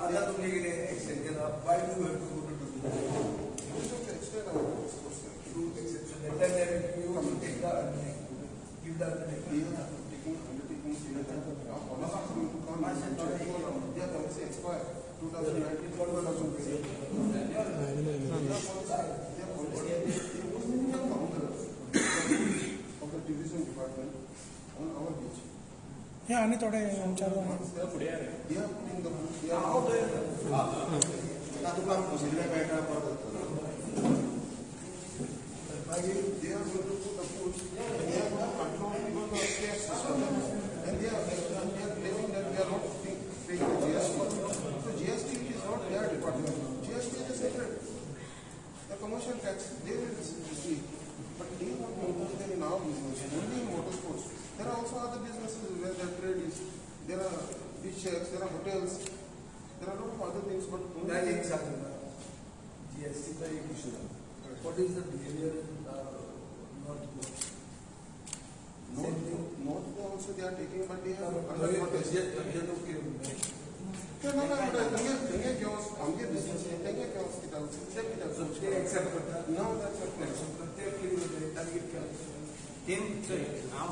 आता तुमने के लिए एक्सटेंड केला. Why do you have to go to do? You should extend our course. Through exception. Then they will give you to take the undertaking. Give the undertaking. Taking undertaking. Yeah, policy expire 2019. Of the tourism department on our beach. Yeah, आणि थोडे आमच्या They are putting the books. They are out there. They are going to put the books. They are going to control even the upstairs system. And they are claiming that we are not paying the GST. So GST is not their department. GST is a separate. The commercial tax, they will receive. But they want to include them in our business, only in motorsports. There are also other businesses where the trade is. There are beach shacks, there are hotels, there are a lot of other things. But That is GST का एक issue है. What is the behavior in North Goa? North also they are taking, but they have other No, hotels. हमके business है, देंगे क्या उसकी तरफ से, ते accept करता. No, that's not correct. प्रत्येक के लिए target क्या? तीन नाव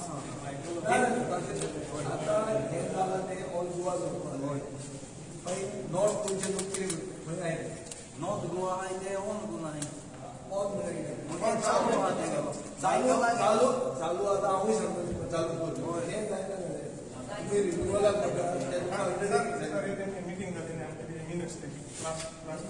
आता हे झालं ते ऑल गोवा झालं. पण नॉर्थ तुमचे लोक किती म्हणजे आहे. नॉर्थ गोवा आहे ते ऑन गुना आहे. ऑन म्हणजे चालू आहे चालू चालू आता आम्ही सांगतो चालू करतो. हे जायला झाले. तुम्ही रिन्यूअल करता मीटिंग झाली नाही आमच्या मिनिट्स लास्ट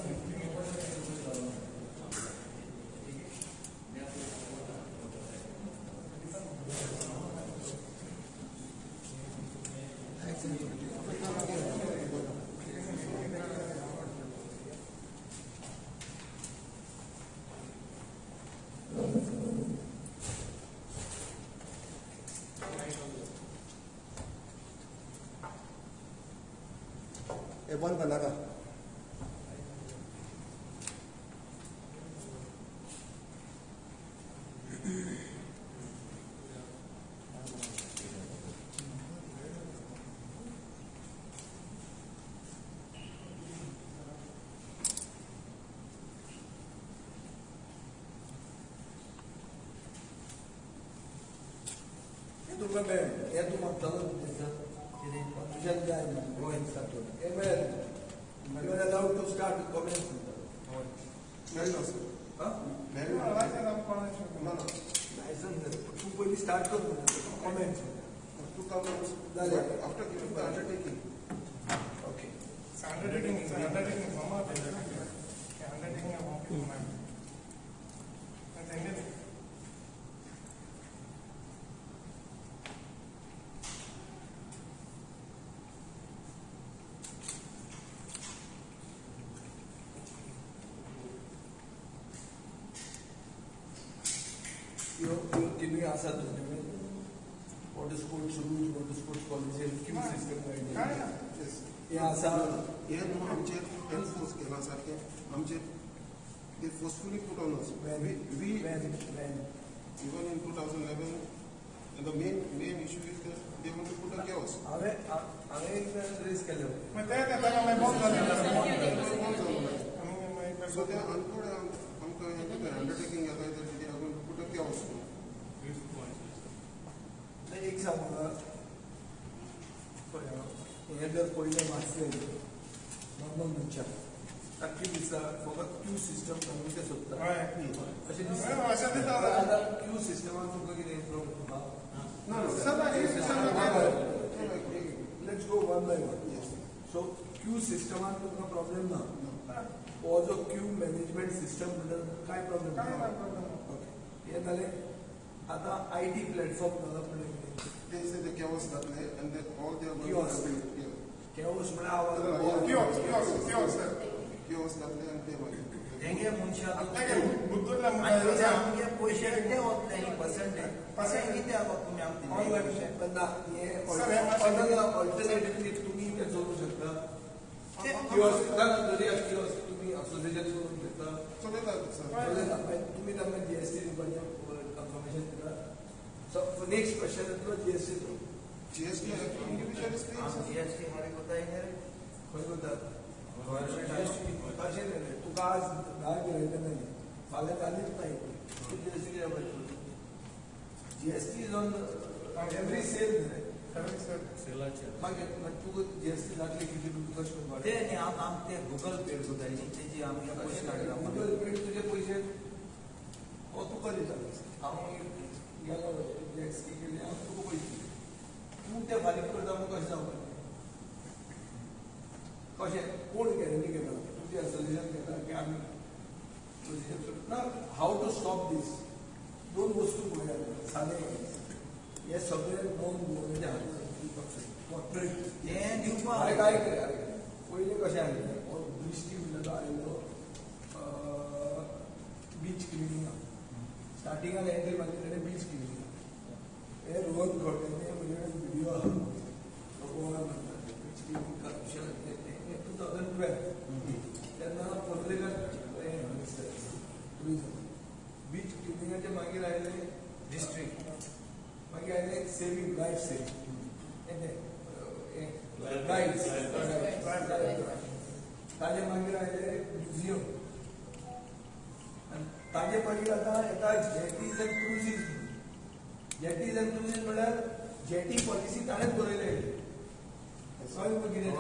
बंद करना का तुम्हाला हे तुम्हाला चालू तुझ्या जाय Govind साठो you are allowed to start with comments. तू पहिली स्टार्ट कर comments. after giving the undertaking. Okay. Undertaking तुम्ही असा water sports rules water sports policy Q system हे असा हे आमचे एनफोर्स केला सारखे आमचे they forcefully put on us. We even in 2011, and the main issue is that they want to put a chaos. आम्ही रेस केले होते. So they are undertaking that they are going to put a chaos. एक सांगू हे जर पहिले वाचले normal मनशाक ताकी दिसा फकत क्यू सिस्टम करून ते सोदता अशें दिसता. आतां क्यू सिस्टमाक तुका कितें problem let's go one by one. So Q सिस्टमाक तुका प्रॉब्लेम ना. हो जो क्यू मॅनेजमेंट सिस्टम म्हणटा काय प्रॉब्लेम ना. ओके हे जालें. आता IT platform development They say the chaos that they and that all they are going Chaos. to do. chaos म्हळ्यार आवाज Chaos that they and they will. तेंगे मनशा बुद्धूरला आमगे पयशे ते वतले न्ही पर्सेंटेज कितें आसा तुमी आमचे पण ना हे ऑल्टरनेटिव्हली तुम्ही ते जोडू शकता. किओस्क जरी किओस्क तुम्ही असोसिएशन करून घेता So they are, sir. तुम्ही त्यांना GST कन्फर्मेशन दिता. So next question is GST. GST individual is paying. GST हमारे बताएंगे खंय करता कशें जालें तुका आज धा गिरायकां जालीं फाल्यां जालीच नाही तूं जीएसटी कित्याक भरतलो GST is on every sale मागीर तुका जीएसटी जातली कितें तुका कशें कळटा ते न्ही आम ते गुगल पे सुद्दां न्ही तेजी आमकां पयशे काडला गूगल पे तुजे पयशे हो तुका दिता हांव गेलो जीएसटी केली हांव तुका पयशे दिले तूं ते फारीक करता म्हूण कशें जावपाचें कशें कोण गॅरंटी घेता तुजें एसोसिएशन घेता की आमी ना हाव टू स्टॉप दीस दोन वस्तू पळयात सादें हे सगळे नोंद गोवन्मेंटाच्या हातांत दिवपाक जाय कॉर्पोरेट हें दिवपाक काय पयलीं कशें आसलें हो दृश्टी म्हणटा तो आयलो बीच क्लिनिंगाक स्टार्टिंगाक एंट्री मारली ताणें बीच क्लिनिंगाक हे रोहन खडसे म्हणजे व्हिडिओ आहा तो गोवान म्हणटा बीच क्लिनिंग करप्शन 2012 तेन्ना पत्रकार टुरिजम बीच क्लिनिंगाचे मागीर आयले डिस्ट्रिक्ट मागीर आयले सेविंग लायफ सेविंग गाइड्स ताजे मागीर आयले म्युझियम आनी ताजे मागीर आतां येता जेटीज एंड क्रुजीस जेटीज एंड क्रुजीस म्हळ्यार जेटी पॉलिसी ताणेंच बरयले कळ्ळें तुका कितें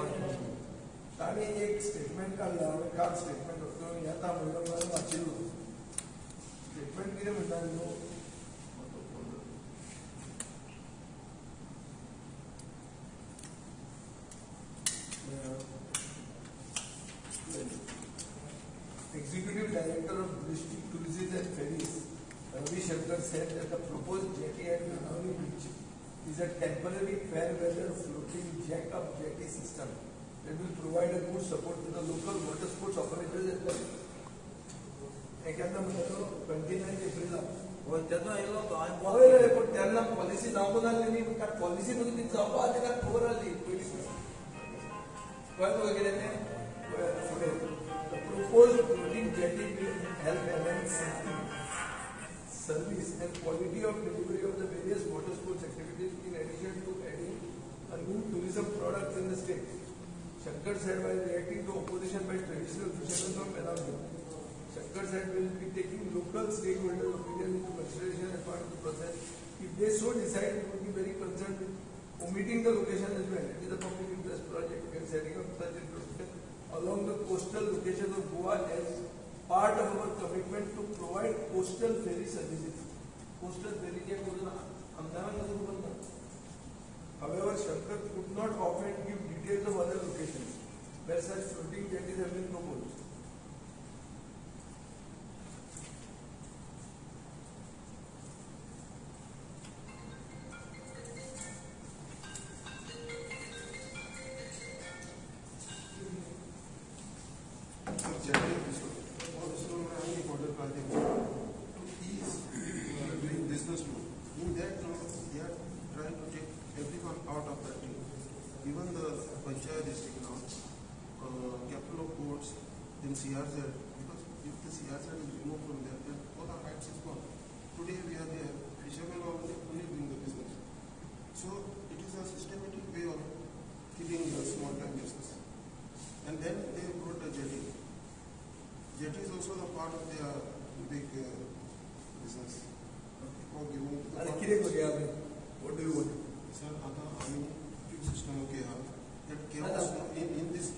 ताणें एक स्टेटमेंट काडला हांवें काल स्टेटमेंट येता म्हणून वाचिल्लो स्टेटमेंट कितें म्हणटा न्हू Executive Director of District Cruises and Ferries, Ravi Shankar, said that the proposed jetty at Manavali Beach is a temporary fair weather floating jack-up jetty system that will provide a good support to the local water sports operators as well. एखादा म्हणतो 29 April हो तेजो येयलो तो पळय पण तेन्ना policy जावंक नासली न्ही काय पॉलिसी न्हू ती जावपा तेका खबर आसली पयलीं कळ्ळें तुका कितें तें फुडें proposed floating jetty will help enhance safety, service and quality of delivery of the various water sports activities in addition to adding a new tourism product in the state. Shankar said while reacting to opposition by traditional fishermen from Manavali. Shankar said we will be taking local stakeholders' opinion into consideration as part of the process. If they so decide, we would be very concerned with omitting the location as well. It is a public interest project. We are setting up such infrastructure along the coastal locations of Goa as part of our commitment to provide coastal ferry services. Coastal ferry के बोलना अहमदाबाद में तो बोलना. However, Shankar could not often give details of other locations where such floating jetties have been proposed. CRZ, because if the CRZ is removed from there, then all our rights is gone. Today we are there, fishermen are only doing the business. So it is a systematic way of killing the small time business. And then they brought the jetty. Jetty is also the part of their big business. What do you want? Sir, I mean, system okay, that chaos in this.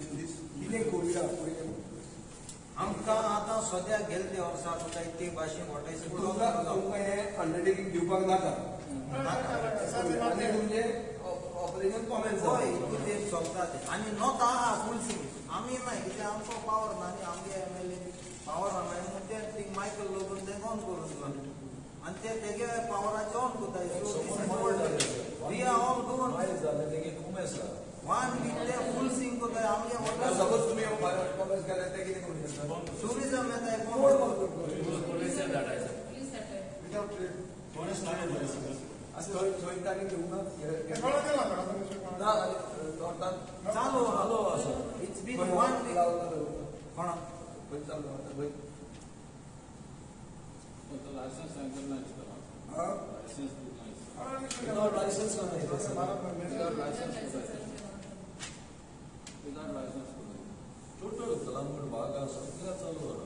आमकां आतां सद्या गेले ते वर्सा तुका इतके भाशेन वॉटायचे तुमकां हे अंडरटेकिंग दिवपाक नाका आनी तुमचे ऑपरेशन कॉमेंट हय कितें चलता तें आनी नॉट आहा फूल सिंग आमी ना कित्याक आमचो पावर ना आनी आमगे MLA पावर ना म्हणून ते थिंग मायकल लोगून ते ऑन करून दिला आनी ते तेगे पावराचे ऑन कोताय we are all going one week ते फूल सिंग कोताय आमगे वॉटर सपोज तुम्ही कॉमेंट केले ते कितें करू शकता टुरिझम येताय कोण विदाउट ट्रेड असं थंय ताणी घेवना ना नॉर्थान चालू हलो असो इट्स बीन वन वीक कोण खंय चालू आतां खंय लायसन्स सांगितलं लायसन्स लायसन्स टोटल कलांगूट बागा सगळ्या चालू झाला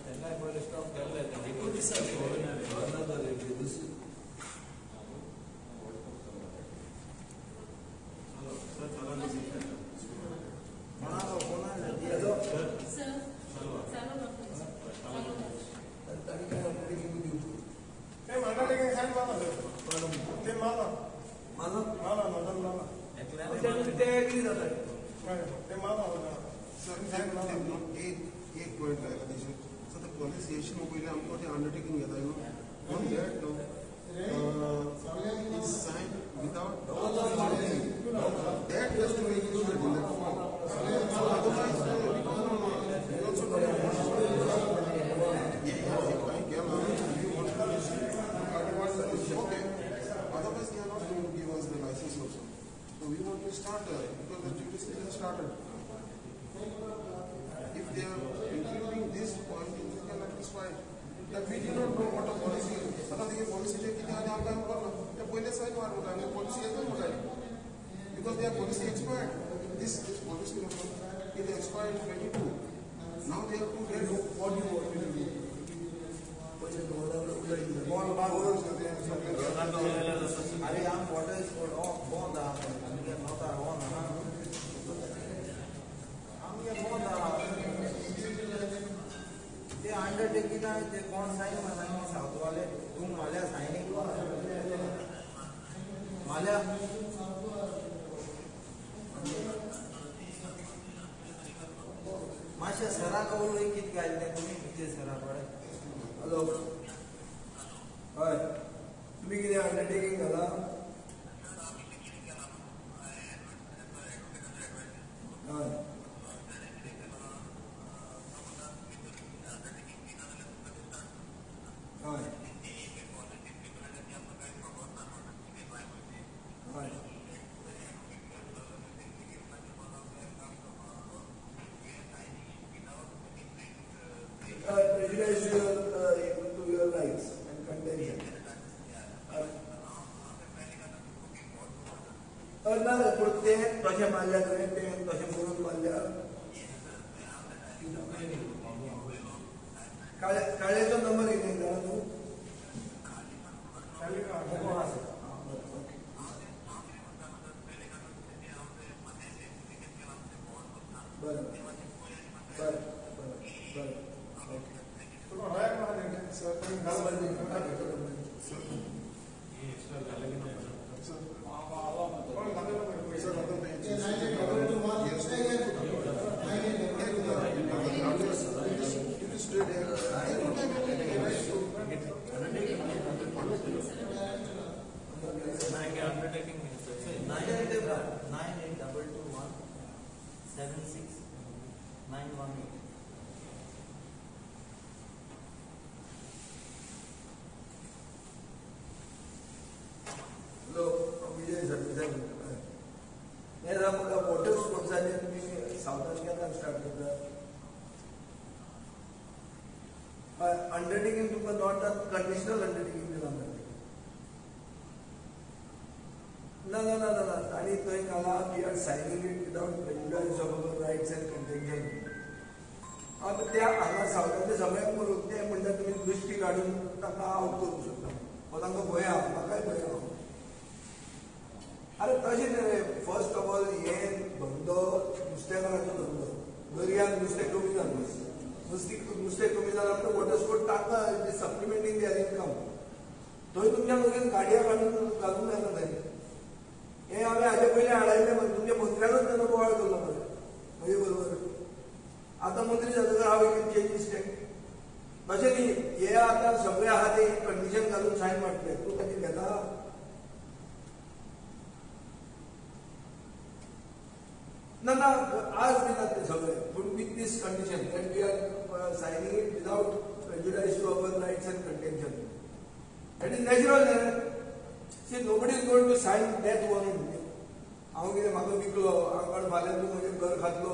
त्यांना पहिले स्टॉप केलाय त्यांनी 19 एक पॉइंट आएगा दीजिए सर द पॉलिसिएशन हो पहले हमको जो अंडरटेकिंग किया था you know on that no is sign without that has to be included in that form so otherwise we also don't ये कहीं क्या we want to okay otherwise they are not going to give us the license also so we want to start because the judiciary has started if they are including this point in the satisfied that we do not know what a policy is पता नहीं policy है कितने आने आपका हम करना ये पहले sign मार होता है policy है तो होता है because they are policy expired this policy is expired 22 now they have to get what you want to do all borrowers करते हैं अरे हम water is for all bond हम ये नोटा on हम ये bond ते अंडरटेकिंग आहे ते कोण साइन म्हणाले साऊथ वाले तुम माल्या साइनिंग माल्या माशा सरा कवल कित गायले तुम्ही किती सरा पडे हॅलो हय तुम्ही किती अंडरटेकिंग झाला हय हय prejudice to your rights and contention. ना ते तशें मारल्या तुवें ते तशें करून मारल्या काळेचो नंबर कितें जाणा तूं बरें बरें बरें undertaking 9822176918 Hello, Vijay Sarvisen. Yes, आमकां वॉटर स्पोर्ट्साचे तुमी सावथान केन्ना स्टार्ट करता अंडरटेकिंग तुमकां नॉट कंडिशनल अंडरटेकिंग दिला ना ना ना ना आनी थंय घाला we are signing it without prejudice of our rights and contention आता त्या हांगा सावथाचे सगळ्यांक करून ते म्हणटा तुमी दृश्टी काडून ताका आवट करूंक शकता हो तांकां भंय आहा म्हाकाय भंय आहा अरे तशें न्ही रे फर्स्ट ऑफ ऑल हे धंदो नुस्तेमाराचो धंदो दर्यान नुस्तें कमी जालें नुस्तें कमी जालां म्हणटा वॉटर स्पोर्ट ताका सप्लिमेंटींग देर इनकम थंय तुमच्या लोकांक गाडया काडून घालूंक जायना थंय हे हांवें हाजे पयलीं हाडायलें तुमच्या मंत्र्यानूच तेन्ना बोवाळ केल्लो मरे म्हजे बरोबर आतां मंत्री जातकर हांव एक चेंजीस ते तशें न्ही हे आतां सगळे आहा ते कंडिशन घालून सायन मारतले तूं ताजेर घेता ना ना आज दितात ते सगळे पूण with this condition that we are signing it without prejudice to our rights and contention that is natural see nobody is going to sign death warrant हांव कितें म्हाका विकलो हांव फाल्यां तूं म्हजें घर खातलो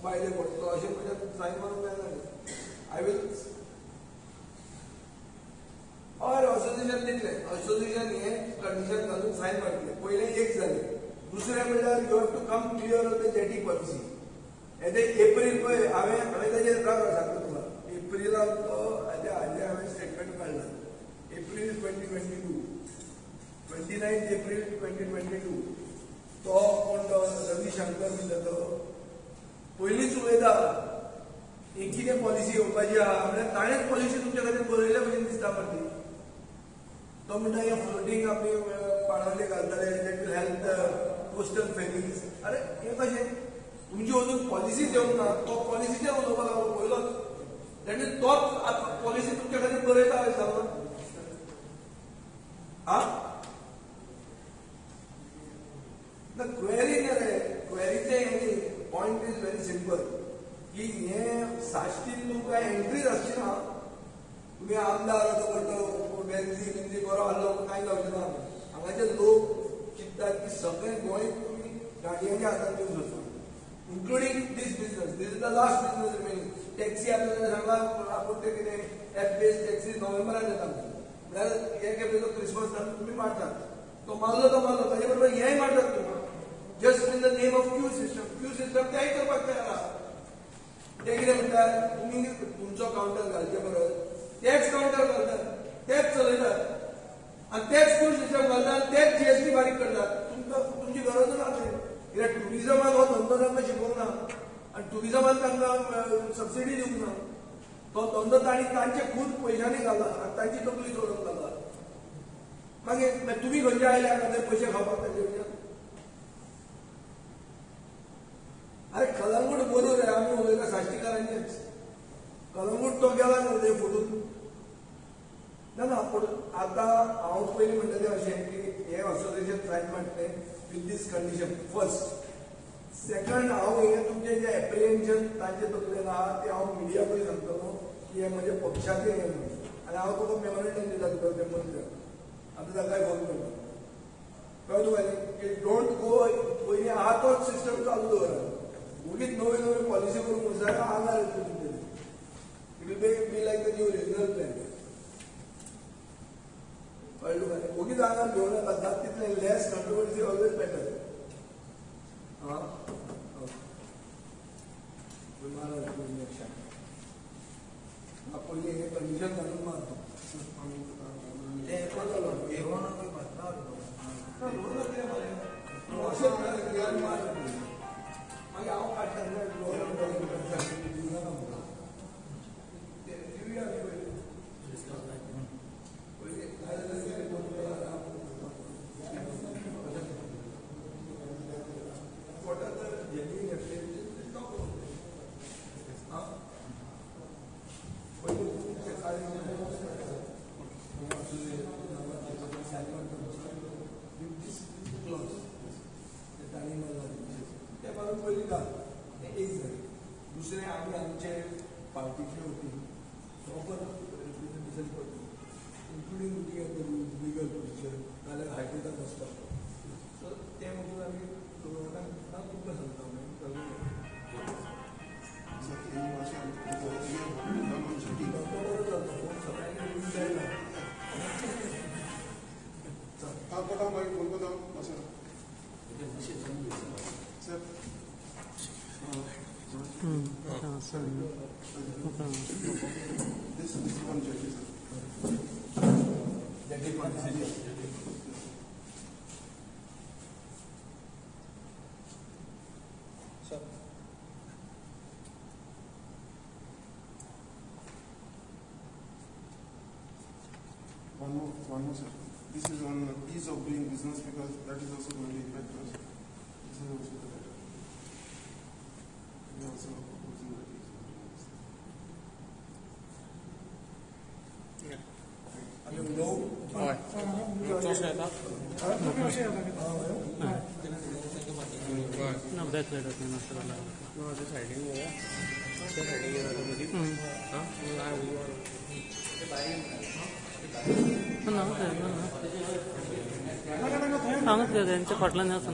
बायले पडटलो अशें म्हज्या सायन मारूंक जायना आय वील और असोसिएशन दितलें असोसिएशन हे कंडिशन घालून सायन मारतलें पयलें एक जालें दुसरें म्हणल्यार you have to come clear on the jetty policy. येते एप्रील पळय हांवें ताजेर सांगता तुका एप्रिलाक तो हांवें स्टेटमेंट काडला. एप्रील 2022 29 एप्रील 2022 तो कोण तो रविशंकर म्हणटा तो पयलींच उलयता ही कितें पॉलिसी येवपाची आहा म्हणल्यार ताणेंच पॉलिसी तुमचे खातीर बरयल्या भशेन दिसता पडटी. तो म्हणटा हे फ्लोटींग आमी पाळवले घालतले that will help the coastal ferries. अरे हें कशें तुमची अजून पॉलिसीच येवंक ना तो पॉलिसीचेर उलोवपाक लागलो पयलोच. दॅट मीन्स तोच पॉलिसी तुमचे खातीर बरयता आसता ना क्वेरी ना रे क्वेरीचे पॉइंट इज व्हेरी सिंपल की हे साश्टीन तुमकां एंट्रीज आसची ना. तुम्ही आमदार असो करतो बेन्झी बरो आसलो कांय जावचें ना. हांगाचे लोक चिंततात की सगळें गोंय तुमी गाडयांच्या हातान घेवन वचून including this business. This is the last business remaining. Taxi आपल्याला सांगला आपूण ते कितें एप बेस्ड टॅक्सी नोव्हेंबरान येता म्हळ्यार हे केपेचो क्रिसमस जाता तुमी मारतात. तो मारलो ताजे बरोबर हेंय मारतात तुमी just in the name of Q system तेंय करपाक तयार आहा. ते कितें म्हणटात तुमी तुमचो कावंटर घालचे परस तेच कावंटर घालतात तेच चलयतात आनी तेच क्यू सिस्टम घालतात तेच जीएसटी बारीक करतात. तुमची गरज ना कित्याक टुरिजमान हो धंदो तांकां शिकोवंक ना आनी टुरिजमान तांकां सबसिडी दिवंक ना. तो धंदो तांचे खूब पयशांनी घाला आनी तांची तकली चलोवंक घाला. मागीर तुमी खंयचे आयल्या खातीर पयशे खावपाक तांचे कडच्यान. अरे कलंगूट बोलू रे आमी उलयता साश्टीकारांचेच. कलंगूट तो गेला न्हू ते फुटून ना पूण आतां हांव पयलीं म्हणटलें अशें की हे असोसिएशन ट्राय मारतलें with this condition. First second हांव हे तुमचे जे एप्रिहेन्शन तांचे तकलेन आहा ते हांव मिडिया पळय सांगतलो की हे म्हजे पक्षाचें हें म्हणून. आनी हांव तुका मेमोरेंडम दिता तुका तें मंत्र आतां ताकाय फोन करता कळ्ळें तुका की डोंट गो पयलीं आहा तोच सिस्टम चालू दवरा. उगीच नवी पॉलिसी करूंक जाय आंगार येतली तुमचे. It will be like the new regional plan. कळ्ळें तुका उगीच आंगार घेवन येता जाता तितलें लेस कंट्रोवर्सी ऑलवेज बेटर. पयलीं हे कंडिशन घालून मारता अशें मागीर हांव दुसरे आमी आमचे पार्टीचे वतीन प्रॉपर रिप्रेझेंटेशन करता including looking at the legal position नाल्यार हायकोर्टात आसता. सो ते म्हणून आमी तुमकां सांगता This is one judge, sir. One more, sir. This is on ease of doing business because that is also going to affect us. This is also the letter. We are also proposing that ease of doing business. सांगितलं त्यांच्या फाटल्यान असं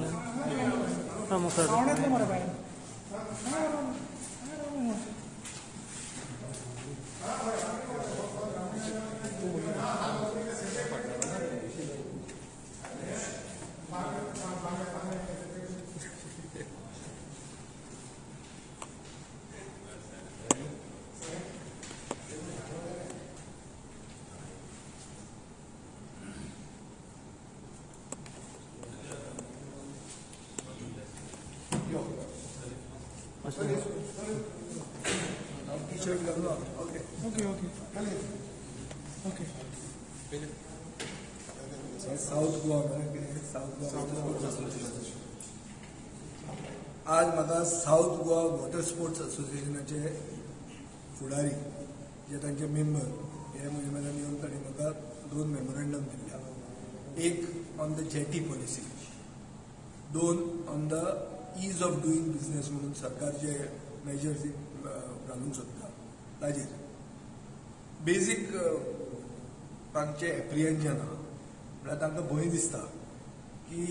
अशें T shirt घालून okay okay okay okay south Goa south Goa association आज म्हाका south Goa water sports असोसिएशनाचे फुडारी जे तांचे मेंबर हे म्हयन्यान येवन तांणी म्हाका 2 मेमोरेंडम दिल्ल्या. एक on the jetty policy, 2 on the ease of doing business म्हणून सरकार जे मेजर्स घालूंक सोदता ताजेर. बेजीक तांचे एप्रिहेंशन आहा म्हळ्यार तांकां भंय दिसता की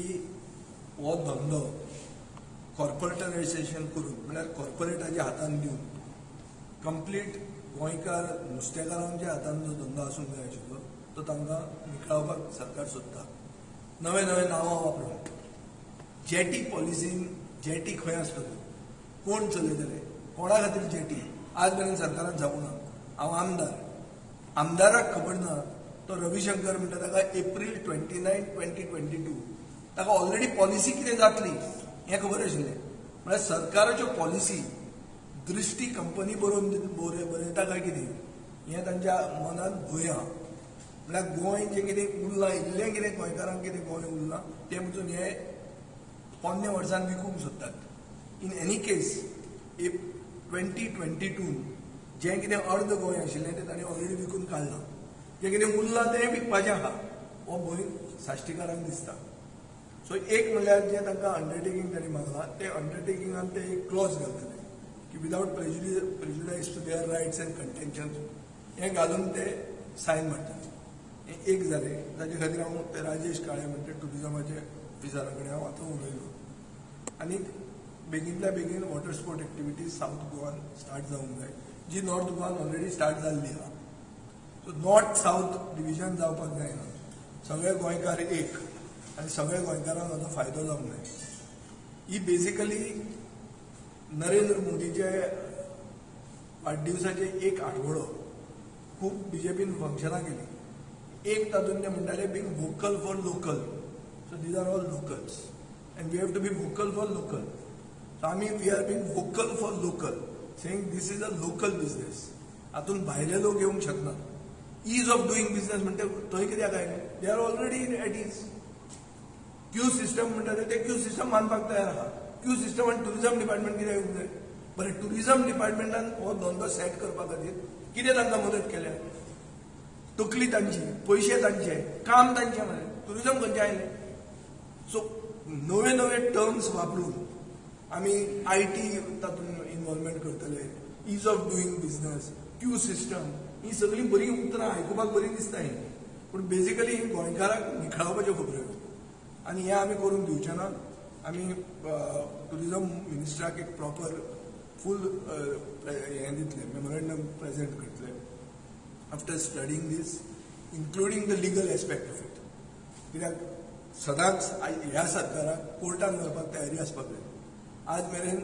हो धंदो कॉर्पोरेटायझेशन करून म्हळ्यार कॉर्पोरेटाच्या हातान दिवन कंप्लीट गोंयकार नुस्तेकारांच्या हातान जो धंदो आसूंक जाय आशिल्लो तो तांकां निखळावपाक सरकार सोदता. नवे नवे नांवां वापरून जेटी पॉलिसीन जेटी खंय आसतल्यो, कोण चलयतले, कोणा खातीर जेटी आज मेरेन सरकारान सांगूना. हांव आमदाराक खबर ना तो रविशंकर म्हणटा ताका एप्रील 29, 2022 ताका ऑलरेडी पॉलिसी कितें जातली हें खबर आशिल्लें. म्हळ्यार सरकाराच्यो पॉलिसी दृश्टी कंपनी बरयता काय कितें हें तांच्या मनांत भंय आहा. म्हळ्यार गोंय जें कितें उरलां, इल्लें कितें गोंयकारांक कितें गोंय उरलां तें म्हणून हे पोन्ने वर्सान विकूंक सोदतात. इन एनी केस 2022 जें कितें अर्द गोंय आशिल्लें तें तांणी ऑलरेडी विकून काडलां. जें कितें उरलां तें विकपाचें आहा हो भंय साश्टीकारांक दिसता. सो एक म्हणल्यार जें तांकां अंडरटेकींग तांणी मागलां ते अंडरटेकिंगान ते एक क्लॉज घालतले की without prejudice to their rights and contentions हें घालून ते सायन मारतले. हें एक जालें. ताचे खातीर हांव ते राजेश काळे म्हणटा टुरिजमाचे ऑफिसरा कडेन हांव आतां उलयलो. आनी बेगिनल्या बेगीन वॉटर स्पोर्ट एक्टिविटीज साऊथ गोवान स्टार्ट जावंक जाय, जी नॉर्थ गोवान ऑलरेडी स्टार्ट जाल्ली आहा. सो नॉर्थ साऊथ डिविजन जावपाक जायना. सगळे गोंयकार एक आनी सगळ्या गोंयकारांक हाचो फायदो जावंक जाय. ही बेसिकली नरेंद्र मोदीचे वाडदिवसाचे एक आठवडो खूब बीजेपीन फंक्शनां केली. एक तातूंत ते म्हणटाले being vocal for local. So these are all locals and we have to be vocal for local. So आमी we are being vocal for local, saying this is a local business. हातूंत भायले लोक येवंक शकना. ईज ऑफ डुईंग बिझनेस म्हणटा थंय कित्याक आयले? They are already at ease. Queue system म्हणटा ते क्यू सिस्टम मानपाक तयार आहा. क्यू सिस्टम आनी टुरिजम डिपार्टमेंट कितें येवंक जाय? बरें, टुरिजम डिपार्टमेंटान हो धंदो सेट करपा खातीर कितें तांकां मदत केल्या? तकली तांची, पयशे तांचे, काम तांचें मरे. टुरिजम खंयचे आयलें? सो नवे नवे टर्म्स वापरून आमी IT तातूंत इन्वॉल्वमेंट करतले. Ease of doing business, queue system, ही सगळीं बरी उतरां आयकुपाक बरी दिसता ही, पूण बेसिकली ही गोंयकाराक निखळावपाच्यो खबरो. आनी हें आमी करून दिवचे ना. आमी टुरिजम मिनिस्टराक एक प्रॉपर फूल हें दितले, मेमोरेंडम प्रेजेंट करतले after studying this, including the legal aspect of it. कित्याक सदांच ह्या सरकाराक कोर्टान व्हरपाक तयारी आसपाक जाय. आज मेरेन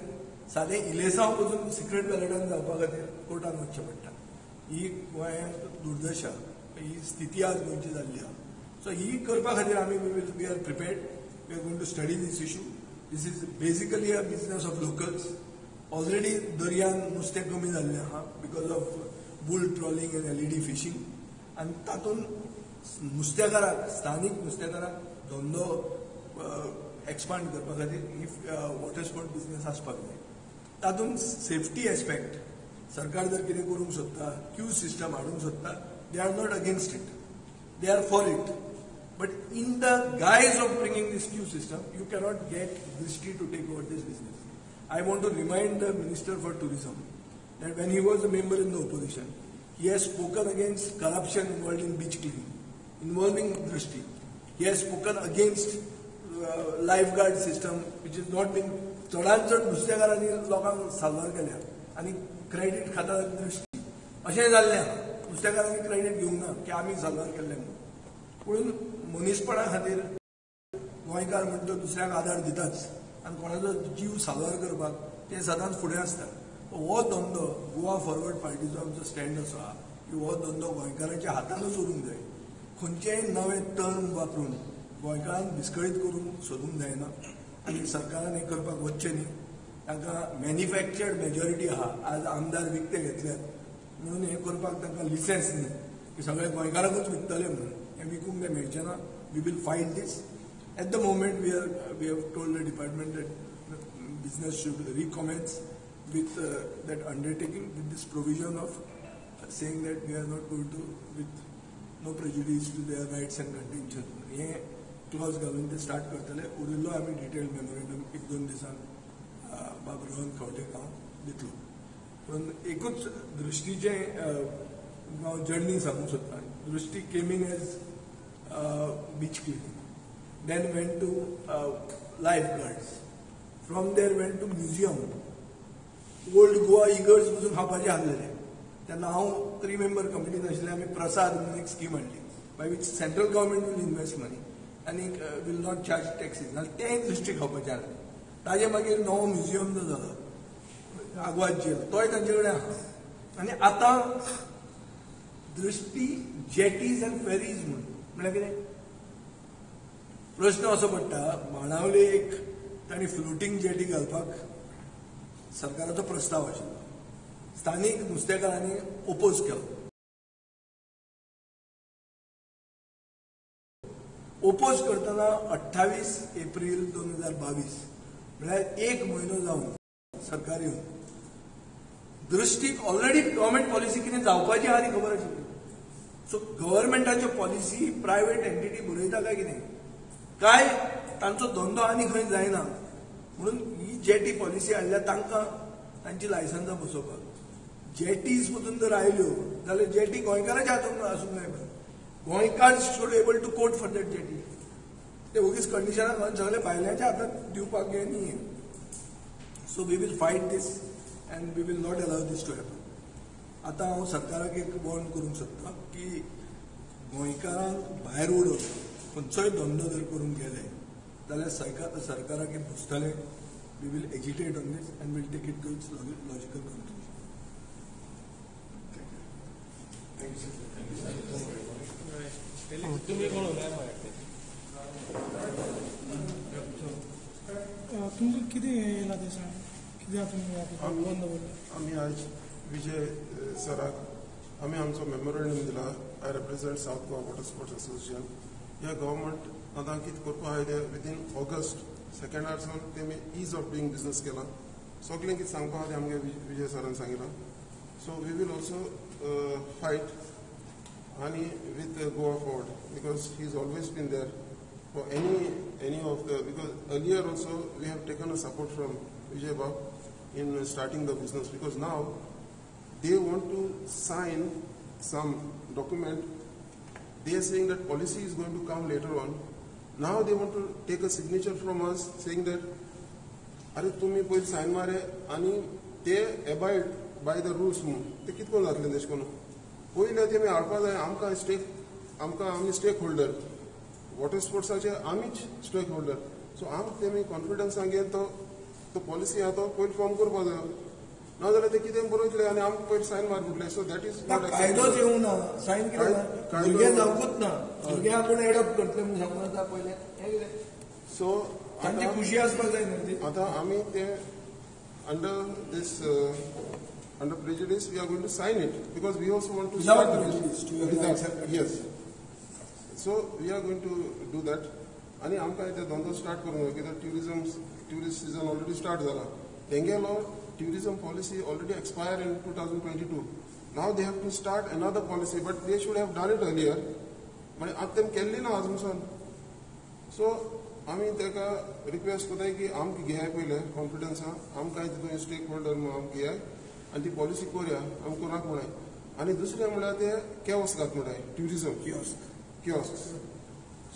सादें इलेसांव पसून सिक्रेट बॅलेटान जावपा खातीर कोर्टान वचचें पडटा. ही गोंयांत दुर्दशा, ही स्थिती आज गोंयची जाल्ली आहा. सो ही करपा खातीर आमी we are prepared. We are going to study this issue. This is basically a business of locals. Already दर्यान नुस्तें कमी जाल्लें आहा because of bull trawling and LED fishing. आनी तातूंत नुस्तेकाराक, स्थानीक नुस्तेकाराक धंदो एक्सपांड करपा खातीर ही वॉटर स्पोर्ट बिझनेस आसपाक जाय. तातूंत सेफ्टी एस्पेक्ट सरकार जर कितें करूंक सोदता, क्यू सिस्टम हाडूंक सोदता, they are not against it, they are for it. But in the guise of bringing this queue system, you cannot get Drishti to take over this business. I want to remind the Minister for Tourism that when he was a member in the opposition, he has spoken against corruption involved in beach cleaning, involving Drishti. He has spoken against lifeguard system, which is not being चडांत चड नुस्तेकारांनी लोकांक साल्वार केल्या आनी credit खाता दृश्टी अशें जाल्लें आहा. नुस्तेकारांनी credit घेवंक ना की आमी साल्वार केल्लें म्हणून. पूण मनीसपणा खातीर गोंयकार म्हणटा दुसऱ्याक आदार दिताच आनी कोणाचो जीव साल्वार करपाक ते सदांच फुडें आसता. हो धंदो गोवा फॉरवर्ड पार्टीचो आमचो स्टँड असो आहा की हो धंदो गोंयकारांच्या हातानूच उरूंक जाय. खंयचेय नवे टर्म वापरून गोंयकारांक विस्कळीत करून सोदूंक जायना आनी सरकारान हें करपाक वचचें न्ही. तांकां मॅन्युफॅक्चर्ड मेजॉरिटी आहा आज आमदार विकते घेतल्यात म्हणून हे करपाक तांकां लिसन्स न्ही की सगळे गोंयकारांकूच विकतले म्हणून हे विकूंक ते मेळचे ना we will fight this at the moment we have told the department that business should recommence with that undertaking with this provision of saying that we are not going to with no prejudice to their rights and contention. हे clause घालून ते start करतले उरिल्लो आमी detail memorandum 1-2 दिसान बाब रोहन खंवटेक हांव दितलो पूण एकूच दृश्टीचे हांव जर्नी सांगूंक सोदता Drishti came in as beach clinic then went to lifeguards from there went to museum old Goa इगर्स वचून खावपाचें आसलेलें तेन्ना हांव 3 मेंबर कमिटीन आशिल्लें आमी प्रसाद म्हणून एक स्कीम हाडली by which central government will invest money आनी वील नॉट चार्ज टॅक्सीस नाल्यार तेंय दृश्टी खावपाचें आसलें ताजे मागीर नवो म्युझियम जो जालो आग्वाद जेल तोय तांचे कडेन आहा आनी आतां दृश्टी जेटीज एंड फेरीज म्हणल्यार कितें प्रश्न असो पडटा बाणावले एक तांणी फ्लोटींग जेटी घालपाक सरकाराचो प्रस्ताव आशिल्लो स्थानीक नुस्तेकारांनी ओपोज केलो ओपोज करतना 28 एप्रील 2022 म्हळ्यार 1 म्हयनो जावन सरकार येवन दृश्टीक ऑलरेडी गव्हर्मेंट पॉलिसी कितें जावपाची आहा ती खबर आशिल्ली सो गव्हर्मेंटाच्यो पॉलिसी प्रायव्हेट एंटिटी बरयता काय कितें काय तांचो धंदो आनी खंय जायना म्हणून ही जेटी पॉलिसी हाडल्या तांकां तांची लायसन्सां बसोवपाक जेटीज मधून जर आयल्यो जाल्यार जेटी गोंयकाराच्या हातूंत आसूंक जाय गोंयकार should able to quote for that jetty ते उगीच कंडिशनां घालून सगळे भायल्याच्या हातांत दिवपाक हें न्ही so we will fight this and we will not allow this to happen आतां हांव सरकाराक एक वॉर्न करूंक सोदतां की गोंयकारांक भायर उडोवन खंयचोय धंदो जर करूंक गेले जाल्यार सरकाराक हे बुजतले we will agitate on this and will take it to its logical conclusion तुम्ही कोण उलय तुमचं किती येयला ते सांग कित्याक तुमी बंद दवरले आम्ही आज विजय सराक आम्ही आमचो मेमोरेंडम दिला I represent south Goa water sports association ह्या गव्हर्मेंट आतां कितें करपा आहाय ते विदीन ऑगस्ट सेकंडारसून तेमी ईज ऑफ डुईंग बिजनेस केला सगळें कितें सांगपा आहा तें आमगे विजय सरान सांगिलां so we will also fight आनी with Goa Forward because he is always been there for any of the because earlier also we have taken a support from Vijay बाब in starting the business because now they want to sign some document. They are saying that policy is going to come later on. Now they want to take a signature from us saying that अरे तुम्ही पहिले sign मारे आणि ते abide by the rules म्हणून ते कितकोन जातले देश कोण पहिले ते मी हाडपा जाय आमकां आमी स्टेक होल्डर वॉटर स्पोर्ट्साचे आमीच स्टेक होल्डर सो आमकां तेमी कॉन्फिडन्स सांगेन तो पॉलिसी आहा तो पयलीं फॉर्म करपा जाय नाजाल्यार ते कितें बरयतले आनी आमकां पयलीं सायन मारतले सो दॅट इज नॉट कायदोच येवंक ना सायन कितें भुरगे जावंकूच ना भुरगे आपूण एडॉप्ट करतले म्हूण सांगून आतां पयलें हें कितें सो तांची खुशी आसपाक जाय न्हू ती आतां आमी ते under this under prejudice we are going to sign it because we also want to start yes so we are going to do that आनी आमकां ते धंदो स्टार्ट करूंक जाय कित्याक टुरिस्ट सीजन ऑलरेडी स्टार्ट जाला तेंगेलो tourism policy already expired in 2022. Now they have to start another policy, but they should have done it earlier. But at them kelli na azumsan. So आमी तेका request करताय की आमकां घेयाय पयले confidence आहा आमकां तितून स्टेक होल्डर म्हणून आमकां घेयाय आनी ती पॉलिसी करया आमकां नाक म्हणाय आनी दुसरें म्हळ्यार ते केवस घात म्हणाय tourism kiosk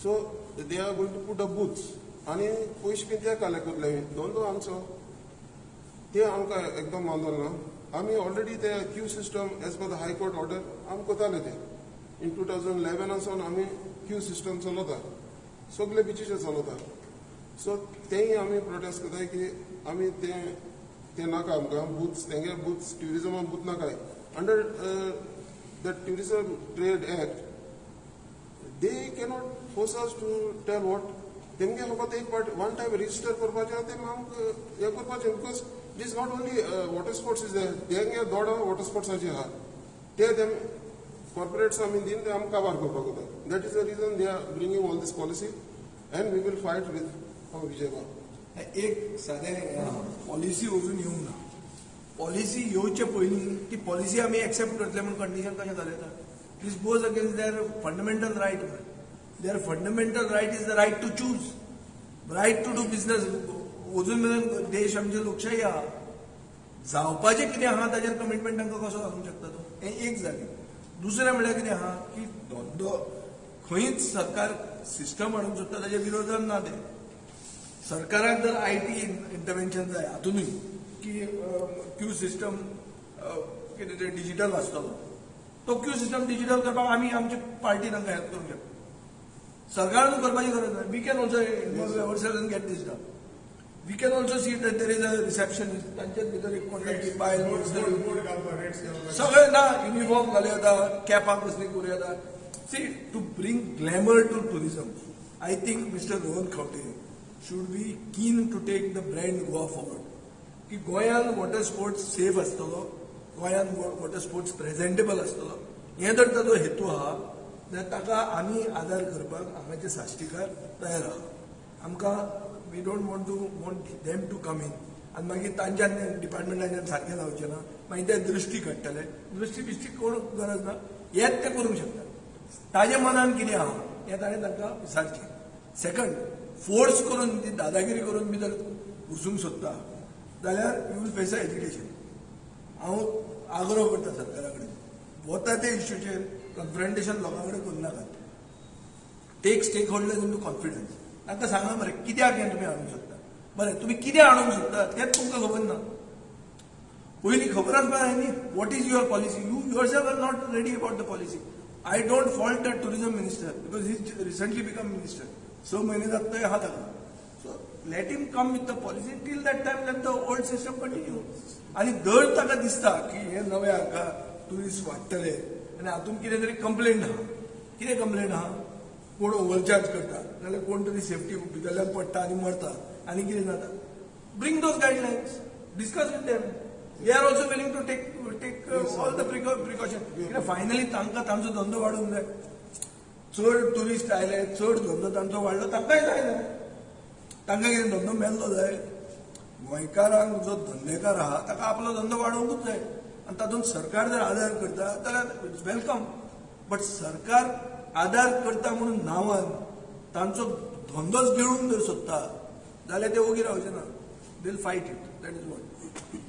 so they are going to put a booths आनी पयशे बी ते कलेक्ट करतले धंदो आमचो ते आमकां एकदम मानदोल ना आमी ऑलरेडी ते queue system as per the high court order आमी कोताले ते इन 2011 सावन आमी क्यू सिस्टम चलयता सगळे बिचीचे चलयता सो तेय आमी प्रोटेस्ट करताय की आमी ते नाका आमकां बूथ्स तेंगे बूथ्स ट्युरिजमान बूथ नाकाय under the tourism trade act they cannot force us to tell what तेमगे फकत एक वन टायम रजिस्टर करपाचें तें आमकां हें करपाचें because This not only water sports is there. There Doda water sports आजी हा. ते them corporates आमी दिन ते आम काबार करपाक होता. That is the reason they are bringing all this policy, and we will fight with our Vijay. एक साधे पॉलिसी अजून येवंक ना. पॉलिसी येवचे पयलीं ती पॉलिसी आमी एक्सेप्ट करतले म्हणून कंडिशन कशें घालयता. This goes against their fundamental right. Their fundamental right is the right to choose, right to do business. अजून मेरेन देश आमचे लोकशाही आहा. जावपाचें कितें आहा ताजेर कमिटमेंट तांकां कसो घालूंक शकता तो. हें एक जालें. दुसरें म्हळ्यार कितें आहा की धंदो खंयच सरकार सिस्टम हाडूंक सोदता ताजे विरोधान ना ते. सरकाराक जर IT इंटरव्हेन्शन जाय हातूनय की क्यू सिस्टम कितें ते डिजिटल आसतलो, तो क्यू सिस्टम डिजिटल करपाक आमी आमचे पार्टी तांकां हेल्प करूंक शकता. सरकारान करपाची गरज ना. We can also involve ourselves and get this done. We can also see that there is a receptionist. तांचेच भितर एक कोण तरी बायल सगळे ना युनिफॉर्म घालूं येता, कॅपाक कसली करूं येता. See to bring glamour to tourism. I think Mr Rohan Khaunte should be keen to take the brand Goa forward. की गोंयान वॉटर स्पोर्ट्स सेफ आसतलो, गोंयान वॉटर स्पोर्ट्स प्रेझेंटेबल आसतलो. हें जर ताजो हेतू आहा जाल्यार ताका आमी आदार करपाक हांगाचे साश्टीकार तयार आहा. आमकां we don't want them to come in आनी मागीर तांच्यान डिपार्टमेंटाच्यान सारकें जावचें ना. मागीर ते दृश्टी काडटले. दृश्टी बिश्टी कोण गरज ना. हेंच ते करूंक शकता. ताजे मनान कितें आहा हें ताणें तांकां विचारचें. सेकंड, फोर्स करून ती दादागिरी करून बी जर घुसूंक सोदता जाल्यार यू वील फेस एज्युकेशन. हांव आग्रो करता सरकारा कडेन, वता ते इश्यूचेर कन्फ्रंटेशन लोकां कडेन करूं नाकात. Take stakeholders into confidence. तांकां सांगा मरे कित्याक हें तुमी हाडूंक सोदता. बरें तुमी कितें हाडूंक सोदता तेंच तुमकां खबर ना. पयलीं खबर आसपाक जाय न्ही. What is your policy. You yourself are not ready about the policy. I don't fault the tourism minister because he recently become minister. 6 महिने जात तो आहा ताका. So let him come with the policy. Till that time let the old system continue. आनी जर ताका दिसता की हे नवे हाका ट्युरिस्ट वाडटले आनी हातूंत कितें तरी कंप्लेंट आहा, कितें कंप्लेंट आहा, कोण ओव्हरचार्ज करता नाल्यार कोण तरी सेफ्टी भितरल्यान पडटा आनी मरता आनी कितें जाता, bring those guidelines, discuss with them. They are also willing to take all the precaution. कित्याक फायनली तांकां तांचो धंदो वाडूंक जाय. चड टुरिस्ट आयले, चड धंदो तांचो वाडलो, तांकांय जाय जाय. तांकां कितें धंदो मेल्लो जाय. गोंयकारांक जो धंदेकार आहा ताका आपलो धंदो वाडोवंकूच जाय आनी तातूंत सरकार जर आदार करता जाल्यार इट्स वेलकम. बट सरकार आदार करता म्हणून नांवान तांचो धंदोच गिळून जर सोदता जाल्यार ते ओगी रावचे ना. They will fight it. That is what.